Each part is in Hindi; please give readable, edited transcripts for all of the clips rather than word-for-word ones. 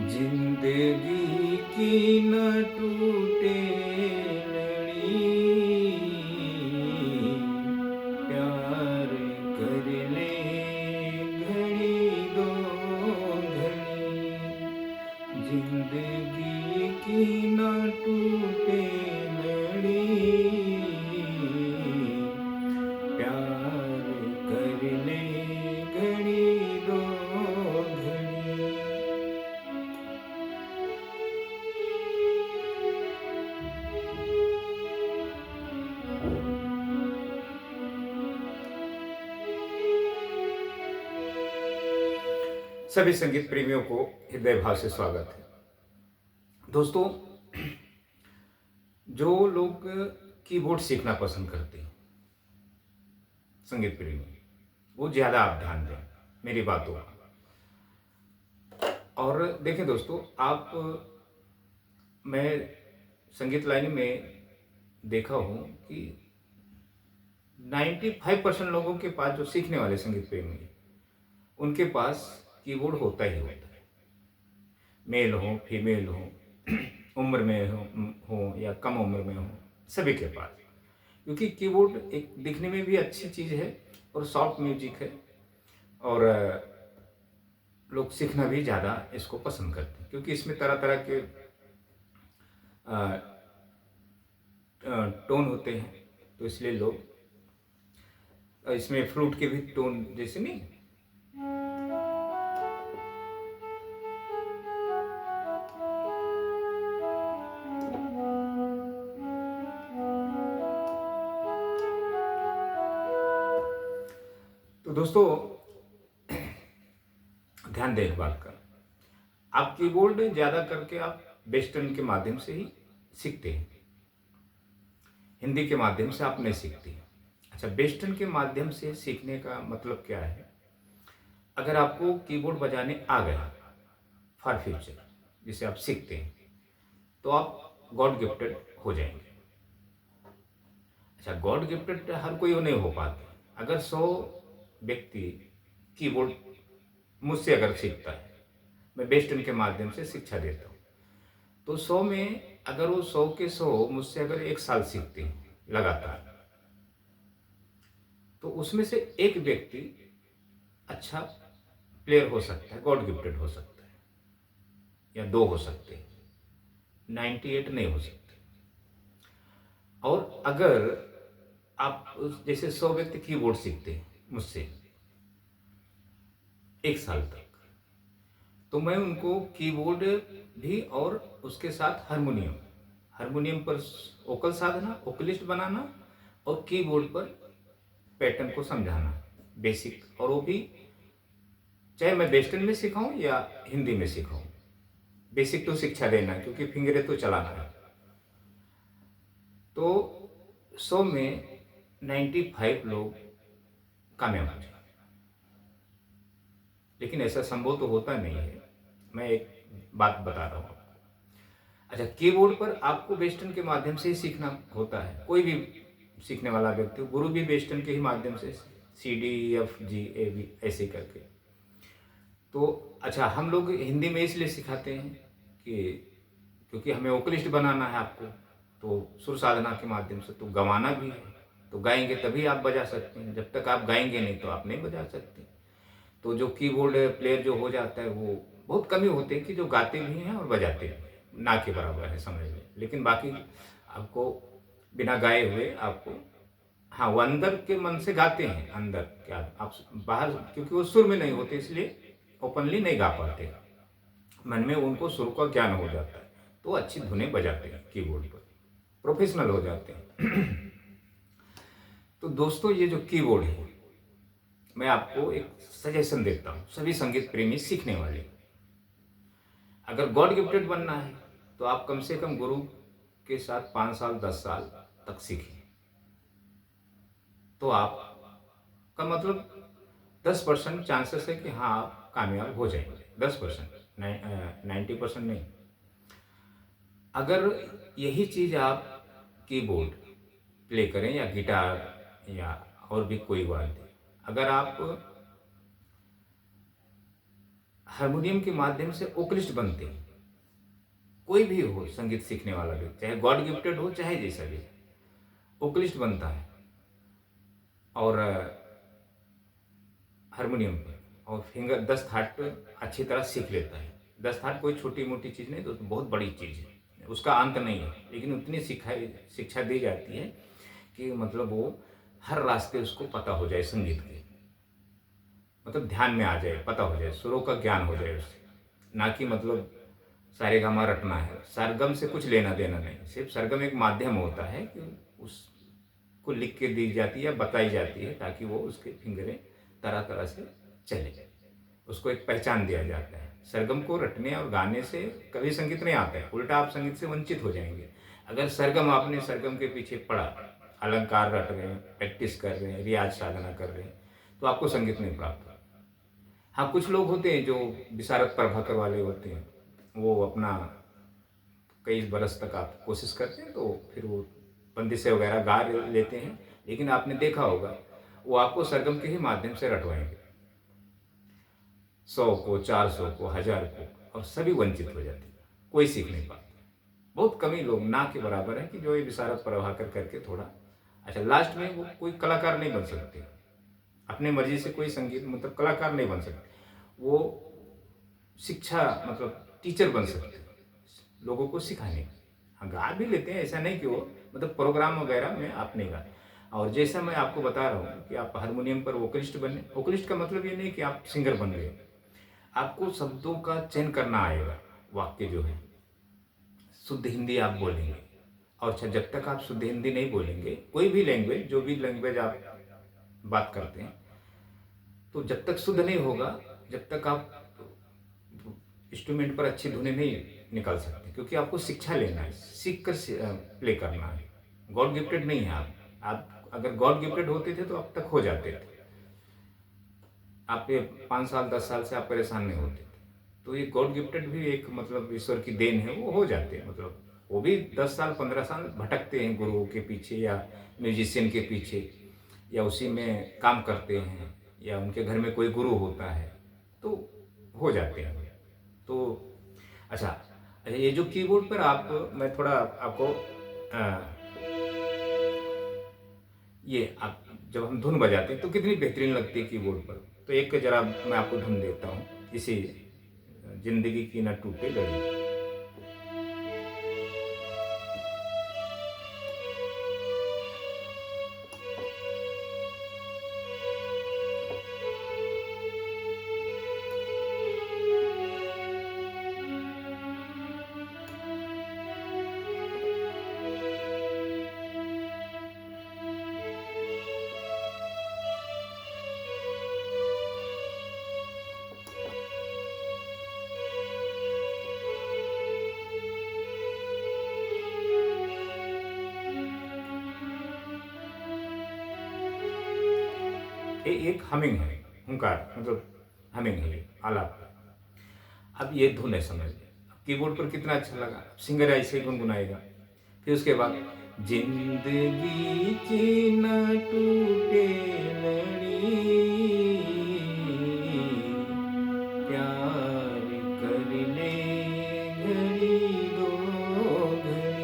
जिंदगी की न टूटे लड़ी, प्यार कर ले घड़ी दो घड़ी। जिंदगी की न टूटे लड़ी, प्यार कर ले घड़ी दो घड़ी। सभी संगीत प्रेमियों को हृदय भाव से स्वागत है। दोस्तों, जो लोग कीबोर्ड सीखना पसंद करते हैं, संगीत प्रेमी, वो ज़्यादा आप ध्यान दें मेरी बातों का। और देखें दोस्तों, मैं संगीत लाइन में देखा हूँ कि 95% लोगों के पास, जो सीखने वाले संगीत प्रेमी हैं, उनके पास कीबोर्ड होता ही होता है। मेल हो, फीमेल हो, उम्र में हो या कम उम्र में हो, सभी के पास। क्योंकि कीबोर्ड एक दिखने में भी अच्छी चीज़ है और सॉफ्ट म्यूजिक है, और लोग सीखना भी ज़्यादा इसको पसंद करते हैं, क्योंकि इसमें तरह तरह के टोन होते हैं। तो इसलिए लोग इसमें फ्लूट के भी टोन, जैसे नहीं, तो दोस्तों ध्यान दें इस बात का। आप कीबोर्ड ज़्यादा करके आप वेस्टर्न के माध्यम से ही सीखते हैं, हिंदी के माध्यम से आप नहीं सीखते। अच्छा, वेस्टर्न के माध्यम से सीखने का मतलब क्या है? अगर आपको कीबोर्ड बजाने आ गया फॉर फ्यूचर, जिसे आप सीखते हैं, तो आप गॉड गिफ्टेड हो जाएंगे। अच्छा, गॉड गिफ्टेड हर कोई नहीं हो पाते। अगर 100 व्यक्ति कीबोर्ड मुझसे अगर सीखता है, मैं वेस्टर्न के माध्यम से शिक्षा देता हूँ, तो 100 में अगर वो 100 के 100 मुझसे अगर 1 साल सीखते हैं लगातार, तो उसमें से एक व्यक्ति अच्छा प्लेयर हो सकता है, गॉड गिफ्टेड हो सकता है, या 2 हो सकते हैं, 98 नहीं हो सकते। और अगर आप जैसे 100 व्यक्ति कीबोर्ड सीखते हैं मुझसे 1 साल तक, तो मैं उनको कीबोर्ड भी और उसके साथ हारमोनियम, हारमोनियम पर वोकल साधना, वोकलिस्ट बनाना, और कीबोर्ड पर पैटर्न को समझाना बेसिक। और वो भी चाहे मैं वेस्टर्न में सिखाऊं या हिंदी में सिखाऊं, बेसिक तो शिक्षा देना है, क्योंकि फिंगरे तो चलाना है। तो 100 में 95 लोग कामयाब हो जाए। लेकिन ऐसा संभव तो होता नहीं है। मैं एक बात बता रहा हूँ। अच्छा, कीबोर्ड पर आपको वेस्टर्न के माध्यम से ही सीखना होता है। कोई भी सीखने वाला व्यक्ति, गुरु भी वेस्टर्न के ही माध्यम से, CDEFGAB ऐसे करके। तो अच्छा, हम लोग हिंदी में इसलिए सिखाते हैं कि क्योंकि हमें वोकलिस्ट बनाना है आपको, तो सुर साधना के माध्यम से तो गवाना भी है। तो गाएंगे तभी आप बजा सकते हैं, जब तक आप गाएंगे नहीं तो आप नहीं बजा सकते। तो जो कीबोर्ड प्लेयर जो हो जाता है, वो बहुत कम ही होते हैं कि जो गाते भी हैं और बजाते भी हैं, ना के बराबर है समझ लें। लेकिन बाकी आपको बिना गाए हुए आपको, हाँ, वो अंदर के मन से गाते हैं, अंदर क्या आप बाहर, क्योंकि वो सुर में नहीं होते इसलिए ओपनली नहीं गा पाते, मन में उनको सुर का ज्ञान हो जाता है, तो अच्छी धुनें बजाते हैं कीबोर्ड पर, प्रोफेशनल हो जाते हैं। तो दोस्तों, ये जो कीबोर्ड है, मैं आपको एक सजेशन देता हूँ सभी संगीत प्रेमी सीखने वाले। अगर गॉड गिफ्टेड बनना है, तो आप कम से कम गुरु के साथ 5 साल 10 साल तक सीखें, तो आपका मतलब 10% चांसेस है कि हाँ आप कामयाब हो जाएंगे। 10%, 90% नहीं। अगर यही चीज़ आप कीबोर्ड प्ले करें या गिटार या और भी कोई वाद्य, अगर आप हारमोनियम के माध्यम से वोकलिस्ट बनते हैं। कोई भी हो संगीत सीखने वाला व्यक्ति, चाहे गॉड गिफ्टेड हो चाहे जैसा भी, वोकलिस्ट बनता है। और हारमोनियम पर और फिंगर 10 थाट अच्छी तरह सीख लेता है। 10 थाट कोई छोटी मोटी चीज़ नहीं, तो बहुत बड़ी चीज़ है, उसका अंत नहीं है। लेकिन उतनी शिक्षा दी जाती है कि मतलब वो हर रास्ते उसको पता हो जाए संगीत के, मतलब ध्यान में आ जाए, पता हो जाए, सुरों का ज्ञान हो जाए उससे। ना कि मतलब सारेगामा रटना है, सरगम से कुछ लेना देना नहीं। सिर्फ सरगम एक माध्यम होता है कि उसको लिख के दी जाती है या बताई जाती है, ताकि वो उसके फिंगरें तरह तरह से चले, उसको एक पहचान दिया जाता है। सरगम को रटने और गाने से कभी संगीत नहीं आता है, उल्टा आप संगीत से वंचित हो जाएंगे। अगर सरगम आपने सरगम के पीछे पड़ा, अलंकार रट रहे हैं, प्रैक्टिस कर रहे हैं, रियाज साधना कर रहे हैं, तो आपको संगीत नहीं प्राप्त होगा। हाँ, कुछ लोग होते हैं जो विशारद प्रभाकर वाले होते हैं, वो अपना कई बरस तक आप कोशिश करते हैं, तो फिर वो बंदिशें वगैरह गा लेते हैं। लेकिन आपने देखा होगा वो आपको सरगम के ही माध्यम से रटवाएंगे, 100 को, 400 को, 1000 को, और सभी वंचित हो जाते हैं, कोई सीख नहीं पाता। बहुत कम ही लोग, ना के बराबर है, कि जो ये विशारद प्रभाकर करके थोड़ा अच्छा, लास्ट में वो कोई कलाकार नहीं बन सकते, अपने मर्जी से कोई संगीत मतलब कलाकार नहीं बन सकते। वो शिक्षा मतलब टीचर बन सकते हैं, लोगों को सिखाने। हाँ, गा भी लेते हैं, ऐसा नहीं कि वो मतलब प्रोग्राम वगैरह में आप नहीं गा। और जैसा मैं आपको बता रहा हूँ कि आप हारमोनियम पर वोकलिस्ट बने, वोकलिस्ट का मतलब ये नहीं कि आप सिंगर बन गए, आपको शब्दों का चयन करना आएगा। वाक्य जो है शुद्ध हिंदी आप बोलेंगे। और अच्छा, जब तक आप शुद्ध हिंदी नहीं बोलेंगे, कोई भी लैंग्वेज, जो भी लैंग्वेज आप बात करते हैं, तो जब तक शुद्ध नहीं होगा, जब तक आप इंस्ट्रूमेंट पर अच्छी धुनें नहीं निकाल सकते, क्योंकि आपको शिक्षा लेना है, सीख कर प्ले करना है। गॉड गिफ्टेड नहीं है आप अगर गॉड गिफ्टेड होते थे तो अब तक हो जाते थे। आप ये 5 साल 10 साल से आप परेशान नहीं होते थे। तो ये गॉड गिफ्टेड भी एक मतलब ईश्वर की देन है, वो हो जाते हैं। मतलब वो भी 10 साल 15 साल भटकते हैं गुरुओं के पीछे या म्यूजिशियन के पीछे, या उसी में काम करते हैं, या उनके घर में कोई गुरु होता है, तो हो जाते हैं। तो अच्छा अच्छा, ये जो कीबोर्ड पर आप, मैं थोड़ा आपको ये आप जब हम धुन बजाते हैं तो कितनी बेहतरीन लगती है कीबोर्ड पर। तो एक जरा मैं आपको धुन देता हूँ, इसी जिंदगी की न टूटे लड़ी। ये एक हमिंग है, हुंकार मतलब हमिंग है, ये आलाप है। अब ये धुन है, समझ लीजिए। कीबोर्ड पर कितना अच्छा लगा, सिंगर ऐसे ही गुनगुनाएगा। फिर उसके बाद जिंदगी की न टूटे लड़ी, प्यार कर ले घड़ी दो घड़ी।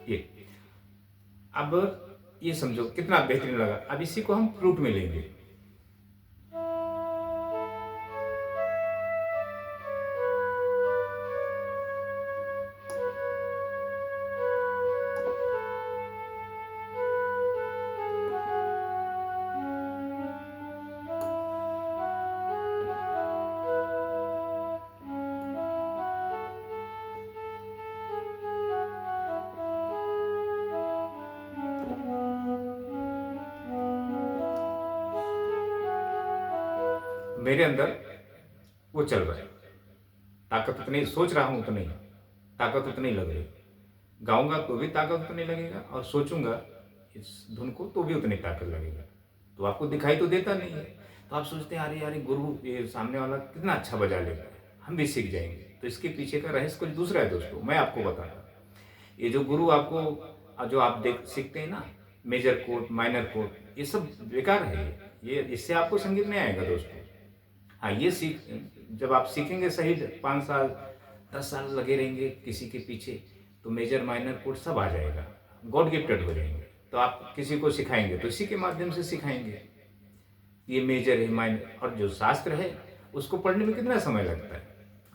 ये अब ये समझो कितना बेहतरीन लगा। अब इसी को हम फ्लूट में लेंगे। मेरे अंदर वो चल रहा है, ताकत उतनी सोच रहा हूं उतनी, ताकत उतनी लग रही। गाऊंगा तो भी ताकत उतनी लगेगा, और सोचूंगा इस धुन को तो भी उतनी ताकत लगेगा। तो आपको दिखाई तो देता नहीं है। तो आप सोचते हैं अरे यार गुरु ये सामने वाला कितना अच्छा बजा लेता है, हम भी सीख जाएंगे। तो इसके पीछे का रहस्य कुछ दूसरा है दोस्तों, मैं आपको बताता हूँ। ये जो गुरु आपको जो आप देख सीखते हैं ना, मेजर कोड माइनर कोड, ये सब बेकार है। ये इससे आपको संगीत नहीं आएगा दोस्तों। हाँ, ये सीख जब आप सीखेंगे सही 5 साल 10 साल लगे रहेंगे किसी के पीछे, तो मेजर माइनर कोड सब आ जाएगा, गॉड गिफ्टेड हो जाएंगे। तो आप किसी को सिखाएंगे तो इसी के माध्यम से सिखाएंगे, ये मेजर है माइनर। और जो शास्त्र है उसको पढ़ने में कितना समय लगता है,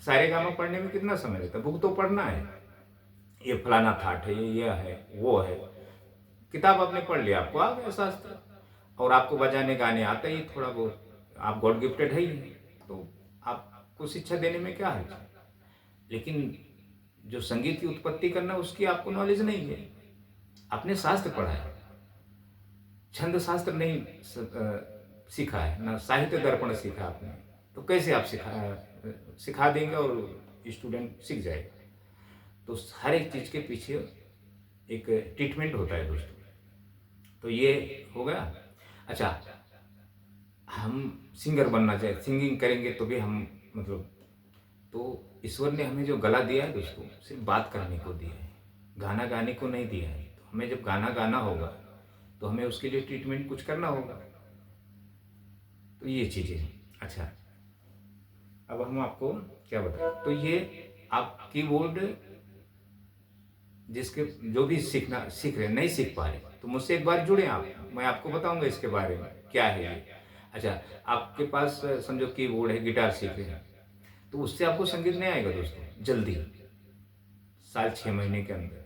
सारे गामा पढ़ने में कितना समय लगता है, बुक तो पढ़ना है, ये फलाना थाट है, ये है वो है, किताब आपने पढ़ लिया, आपको आ गया शास्त्र। और आपको बजाने गाने आता ही थोड़ा बहुत, आप गॉड गिफ्टेड है ही, तो आपको शिक्षा देने में क्या है। लेकिन जो संगीत की उत्पत्ति करना उसकी आपको नॉलेज नहीं है। आपने शास्त्र पढ़ा है, छंद शास्त्र नहीं सीखा है ना, साहित्य दर्पण सीखा आपने, तो कैसे आप सिखा देंगे और स्टूडेंट सीख जाएगा। तो हर एक चीज़ के पीछे एक ट्रीटमेंट होता है दोस्तों। तो ये हो गया। अच्छा, हम सिंगर बनना चाहिए, सिंगिंग करेंगे तो भी हम मतलब, तो ईश्वर ने हमें जो गला दिया है दोस्तों, सिर्फ बात करने को दिया है, गाना गाने को नहीं दिया है। तो हमें जब गाना गाना होगा तो हमें उसके लिए ट्रीटमेंट कुछ करना होगा। तो ये चीज़ें हैं। अच्छा, अब हम आपको क्या बताएं, तो ये आप कीबोर्ड जिसके जो भी सीख रहे नहीं सीख पा रहे, तो मुझसे एक बार जुड़े आप, मैं आपको बताऊंगा इसके बारे में क्या है ये। अच्छा, आपके पास समझो कीबोर्ड है, गिटार सीख रहे हैं, तो उससे आपको संगीत नहीं आएगा दोस्तों जल्दी। साल 6 महीने के अंदर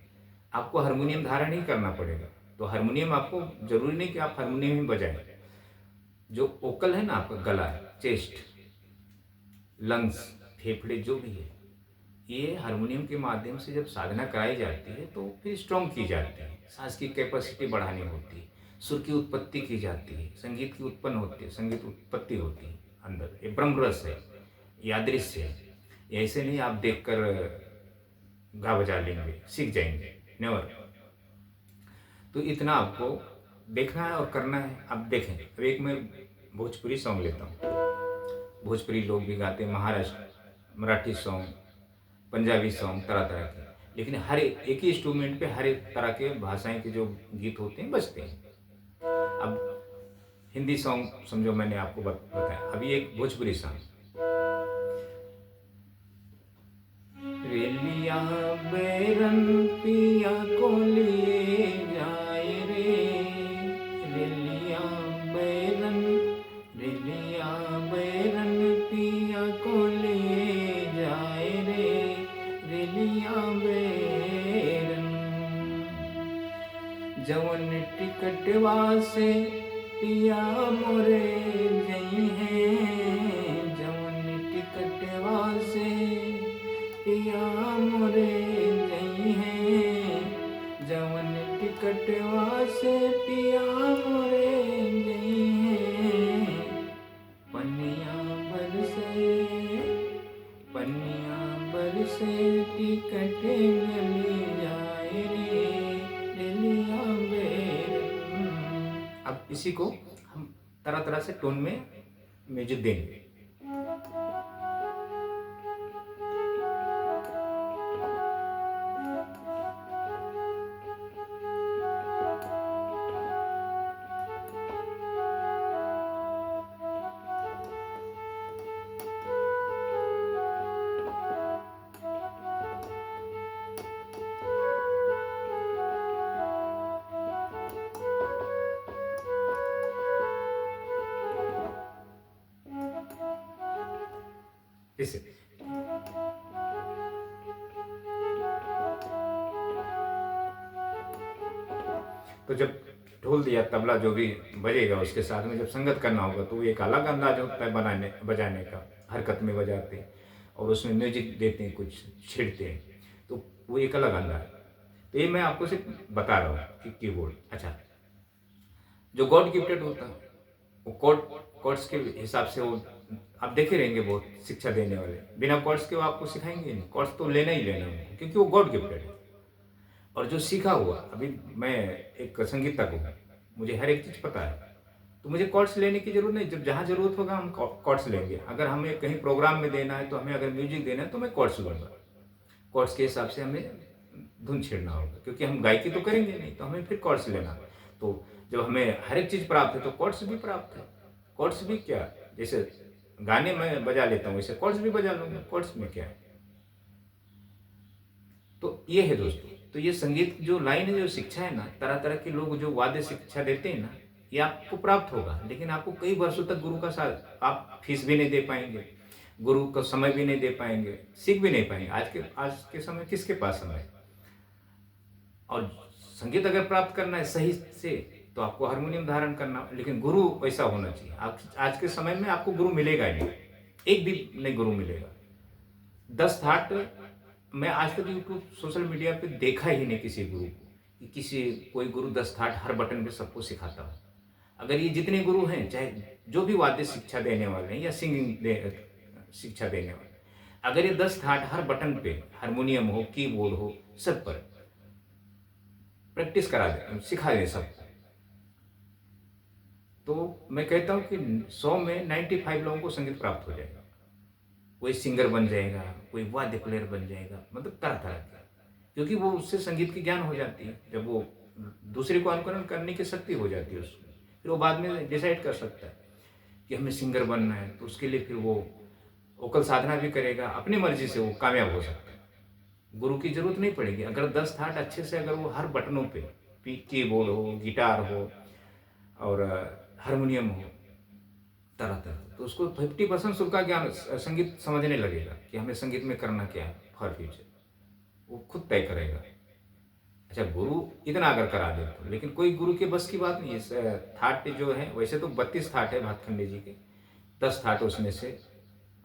आपको हारमोनियम धारण ही करना पड़ेगा। तो हारमोनियम आपको जरूरी नहीं कि आप हारमोनियम ही बजाएं। जो वोकल है ना, आपका गला, चेस्ट, लंग्स, फेफड़े जो भी है, ये हारमोनियम के माध्यम से जब साधना कराई जाती है तो फिर स्ट्रॉन्ग की जाती है, सांस की कैपेसिटी बढ़ानी होती है, सुर की उत्पत्ति की जाती है, संगीत की उत्पन्न होती है, संगीत उत्पत्ति होती है अंदर। ये ब्रह्म रस है, ये अदृश्य है। ये ऐसे नहीं आप देखकर गा बजा लेंगे, सीख जाएंगे, नेवर। तो इतना आपको देखना है और करना है। आप देखें, अब एक मैं भोजपुरी सॉन्ग लेता हूँ, भोजपुरी लोग भी गाते हैं, महाराष्ट्र मराठी सॉन्ग, पंजाबी सॉन्ग, तरह तरह के, लेकिन हर एक ही इंस्ट्रूमेंट पे हर एक तरह के भाषाएं के जो गीत होते हैं बजते हैं। अब हिंदी सॉन्ग समझो मैंने आपको बताया, अभी एक भोजपुरी सॉन्ग, रेलिया बैरन पिया को लिए जाए रे, रेलिया बैरन, रेलिया बैरन पिया को ले जाए रे, रेलिया बैरन। जवन टिकटवा से पिया मोरे जई है, जवन टिकटवा से पिया मोरे जई है, जवन टिकटवा से पिया मोरे जई है, पनिया बरसे, पनिया बरसे टिकट गली जाए रे, रेलिया बैरन। अब इसी को हम तरह तरह से टोन में म्यूजिक देंगे। इसे तो जब ढोल दिया, तबला जो भी बजेगा उसके साथ में जब संगत करना होगा तो एक अलग अंदाज होता है बनाने बजाने का, हरकत में बजाते हैं और उसमें म्यूजिक देते हैं, कुछ छेड़ते हैं, तो वो एक अलग अंदाज। तो ये मैं आपको सिर्फ बता रहा हूँ कि कीबोर्ड। अच्छा, जो गॉड गिफ्टेड होता है वो कॉर्ड्स के हिसाब से, वो आप देखे रहेंगे बहुत शिक्षा देने वाले बिना कॉर्ड्स के वो आपको सिखाएंगे नहीं, कॉर्ड्स तो लेना ही लेना है क्योंकि वो गॉड गिफ्टेड है। और जो सीखा हुआ, अभी मैं एक संगीतज्ञ हूँ, मुझे हर एक चीज़ पता है, तो मुझे कॉर्ड्स लेने की ज़रूरत नहीं, जब जहाँ ज़रूरत होगा हम कॉर्ड्स लेंगे। अगर हमें कहीं प्रोग्राम में देना है, तो हमें अगर म्यूज़िक देना है तो मैं कॉर्ड्स लूँगा। कॉर्ड्स के हिसाब से हमें धुन छेड़ना होगा, क्योंकि हम गायकी तो करेंगे नहीं, तो हमें फिर कॉर्ड्स लेना है। तो जब हमें हर एक चीज़ प्राप्त है तो कॉर्ड्स भी प्राप्त है। कॉर्ड्स भी क्या, जैसे गाने मैं बजा लेता हूँ वैसे कॉर्ड्स भी बजा लूँगा, कॉर्ड्स में क्या है। तो ये है दोस्तों, तो ये संगीत जो लाइन है, जो शिक्षा है ना, तरह-तरह के लोग जो वाद्य शिक्षा देते हैं ना, ये आपको प्राप्त होगा, लेकिन आपको कई वर्षों तक गुरु का साथ आप फीस भी नहीं दे पाएँगे, गुरु को समय भी नहीं दे पाएँगे, सीख भी नहीं पाएँगे। आज के समय किसके पास समय है? और संगीत अगर प्राप्त करना है सही से, तो आपको हारमोनियम धारण करना, लेकिन गुरु वैसा होना चाहिए। आज के समय में आपको गुरु मिलेगा ही नहीं, एक भी नहीं गुरु मिलेगा। 10 थाट मैं आज तक यूट्यूब सोशल मीडिया पे देखा ही नहीं किसी गुरु को, कि किसी कोई गुरु 10 थाट हर बटन पे सबको सिखाता हो। अगर ये जितने गुरु हैं, चाहे जो भी वाद्य शिक्षा देने वाले हैं या शिक्षा देने वाले, अगर ये 10 थाट हर बटन पे, हारमोनियम हो, कीबोर्ड हो, सब पर प्रैक्टिस करा दे, सिखा दे सबको, तो मैं कहता हूँ कि 100 में 95 लोगों को संगीत प्राप्त हो जाएगा। कोई सिंगर बन जाएगा, कोई वाद्य प्लेयर बन जाएगा, मतलब तरह-तरह का। क्योंकि वो उससे संगीत की ज्ञान हो जाती है। जब वो दूसरे को अनुकरण करने की शक्ति हो जाती है उसमें, फिर वो बाद में डिसाइड कर सकता है कि हमें सिंगर बनना है, तो उसके लिए फिर वो वोकल साधना भी करेगा, अपनी मर्ज़ी से वो कामयाब हो सकता है। गुरु की ज़रूरत नहीं पड़ेगी। अगर 10 थाट अच्छे से अगर वो हर बटनों पे कीबोर्ड हो, गिटार हो और हारमोनियम हो, तरह-तरह, तो उसको 50% उसका ज्ञान संगीत समझने लगेगा कि हमें संगीत में करना क्या है फॉर फ्यूचर, वो खुद तय करेगा। अच्छा, गुरु इतना अगर करा दे तो, लेकिन कोई गुरु के बस की बात नहीं है। थाट जो है, वैसे तो 32 थाट है भातखंडे जी के, 10 थाट उसमें से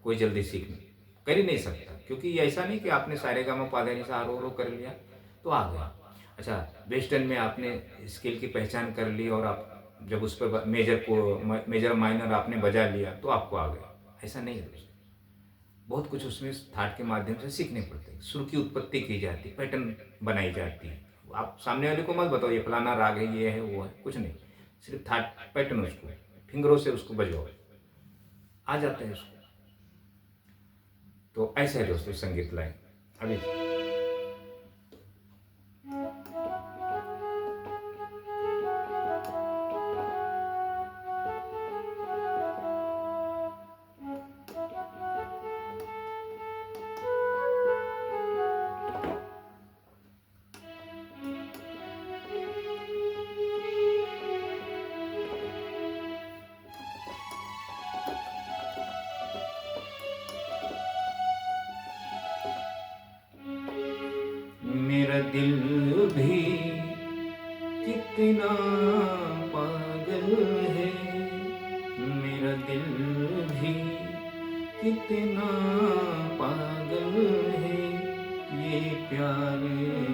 कोई जल्दी सीख नहीं कर ही नहीं सकता, क्योंकि ये ऐसा नहीं कि आपने सारेगामापाधानीसा रो कर लिया तो आ गया। अच्छा, वेस्टर्न में आपने स्केल की पहचान कर ली और आप जब उस पर मेजर माइनर आपने बजा लिया तो आपको आ गया, ऐसा नहीं है दोस्तों। बहुत कुछ उसमें थाट के माध्यम से सीखने पड़ते हैं। सुर की उत्पत्ति की जाती है, पैटर्न बनाई जाती है। आप सामने वाले को मत बताओ ये फलाना राग है, ये है, वो है, कुछ नहीं। सिर्फ थाट पैटर्न, उसको फिंगरों से उसको बजाओ, आ जाता है उसको। तो ऐसा है दोस्तों संगीत लाइन। अभी मेरा दिल भी कितना पागल है, मेरा दिल भी कितना पागल है, ये प्यार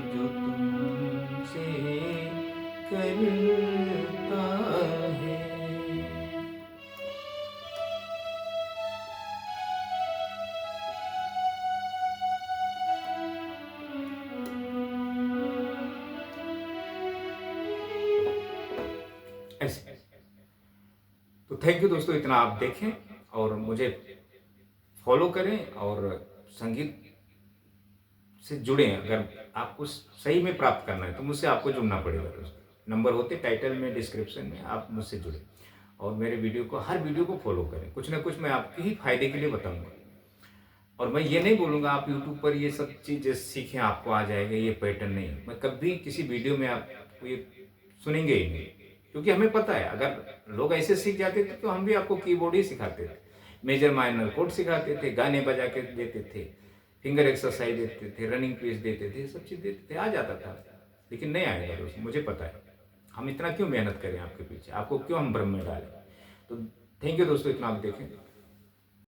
जो तुमसे करता है। ऐसे। तो थैंक यू दोस्तों, इतना आप देखें और मुझे फॉलो करें और संगीत से जुड़ें। अगर आपको सही में प्राप्त करना है तो मुझसे आपको जुड़ना पड़ेगा दोस्तों। नंबर होते टाइटल में, डिस्क्रिप्शन में, आप मुझसे जुड़ें और मेरे वीडियो को, हर वीडियो को फॉलो करें। कुछ ना कुछ मैं आपके ही फायदे के लिए बताऊंगा। और मैं ये नहीं बोलूँगा आप यूट्यूब पर ये सब चीज़ें सीखें आपको आ जाएगा, ये पैटर्न नहीं। मैं कभी किसी वीडियो में आपको ये सुनेंगे ही नहीं, क्योंकि हमें पता है अगर लोग ऐसे सीख जाते थे तो हम भी आपको कीबोर्ड ही सिखाते थे, मेजर माइनर कोड सिखाते थे, गाने बजा के देते थे, फिंगर एक्सरसाइज देते थे, रनिंग पीस देते थे, सब चीज़ देते थे, आ जाता था। लेकिन नहीं आएगा दोस्तों, मुझे पता है। हम इतना क्यों मेहनत करें आपके पीछे, आपको क्यों हम भ्रम में डालें। तो थैंक यू दोस्तों, इतना आप देखें।